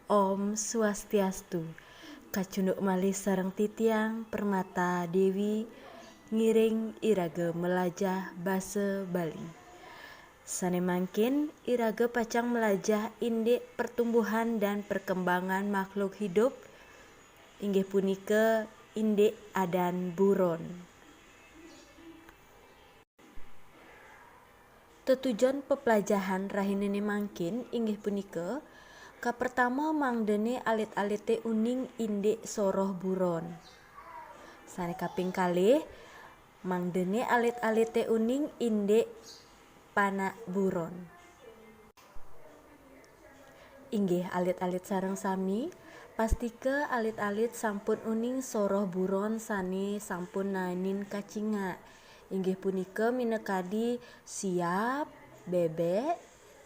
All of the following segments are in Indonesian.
Om Swastiastu. Kacunduk malih sareng titiang permata Dewi ngiring irage melajah basa Bali. Sane mangkin irage pacang melajah indek pertumbuhan dan perkembangan makhluk hidup inggih punika indek adan buron. Tujuan pepelajahan rahinene mangkin inggih punika pertama mangdene alit-alite uning indek soroh buron. Sane kaping kalih mangdene alit-alite uning indek panak buron. Inggih alit-alit sareng sami pastike alit-alit sampun uning soroh buron sane sampun nanin kacinga. Inggih punika minekadi siap, bebek,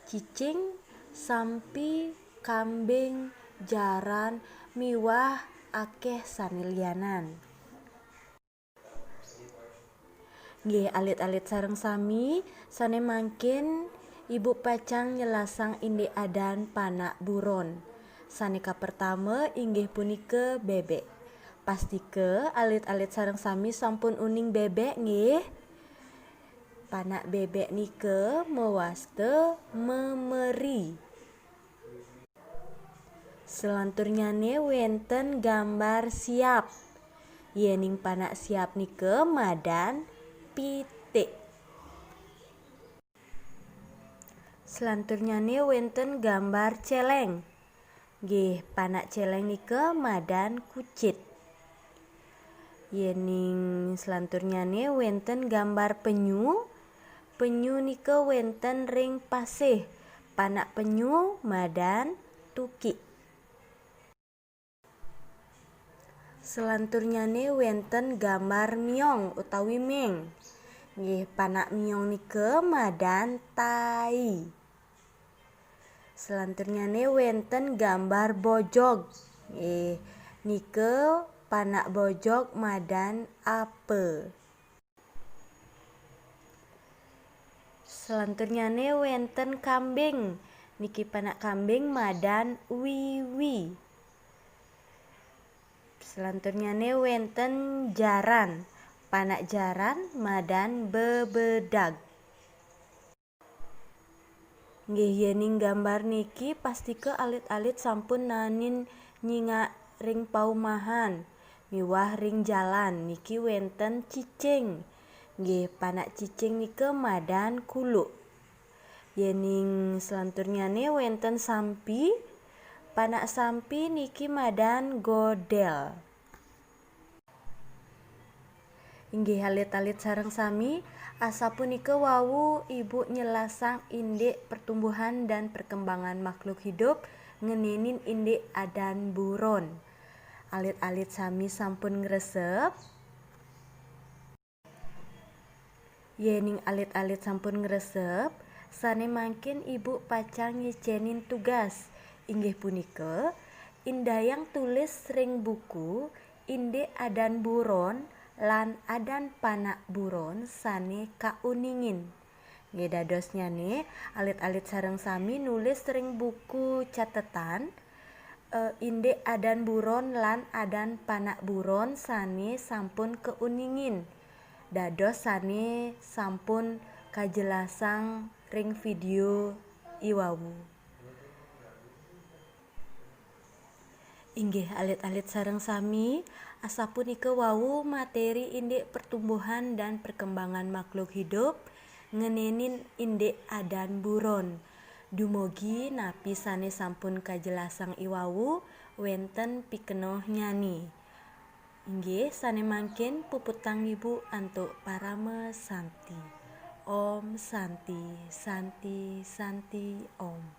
cicing, sampi, kambing, jaran, miwah akeh sane liyanan. Nggih alit-alit sareng sami sane mangkin ibu pacang nyelasang indek adan panak buron. Sane pertama inggih punika bebek. Pastike alit-alit sareng sami sampun uning bebek nggih. Panak bebek nike mewaste memeri. Selanturnyane wenten gambar siap. Yening panak siap nike madan pitik. Selanturnyane wenten gambar celeng. Nggih, panak celeng nike madan kucit. Yening selanturnyane wenten gambar penyu. Penyu nike wenten ring pasih. Panak penyu madan tukik. Selanturnyane wenten gambar miong utawi meng. Nggih, panak miong nike madan tai. Selanturnyane wenten gambar bojog. Nggih, nike panak bojog madan ape. Selanturnyane wenten kambing. Niki panak kambing madan wiwi. Selanturnyane wenten jaran. Panak jaran madan bebedag. Nggih yening gambar niki pastike alit-alit sampun nanin nyingak ring paumahan. Miwah ring jalan niki wenten cicing. Nggih panak cicing nike madan kuluk. Yening selanturnyane wenten sampi. Panak sampi niki madan godel. Inggih alit-alit sareng sami asapunika wau ibu nyelasang indek pertumbuhan dan perkembangan makhluk hidup ngenenin indek adan buron. Alit-alit sami sampun ngresep. Yening alit-alit sampun ngresep, sane mangkin ibu pacang ngicenin tugas. Inggih punika indayang tulis ring buku indek adan buron lan adan panak buron sane kauningin. Nggih dadosnyane alit-alit sareng sami nulis ring buku catetan indek adan buron lan adan panak buron sane sampun keuningin. Dados sane sampun kajelasang ring video iwawu. Inggih alit-alit sareng sami asapunika wau materi indek pertumbuhan dan perkembangan makhluk hidup ngenenin indek adan buron. Dumugi napi sane sampun kajelasang iwawu wenten pikenoh nyani. Inggih sane mangkin puputang ibu antuk parame santi. Om Santi Santi Santi Om.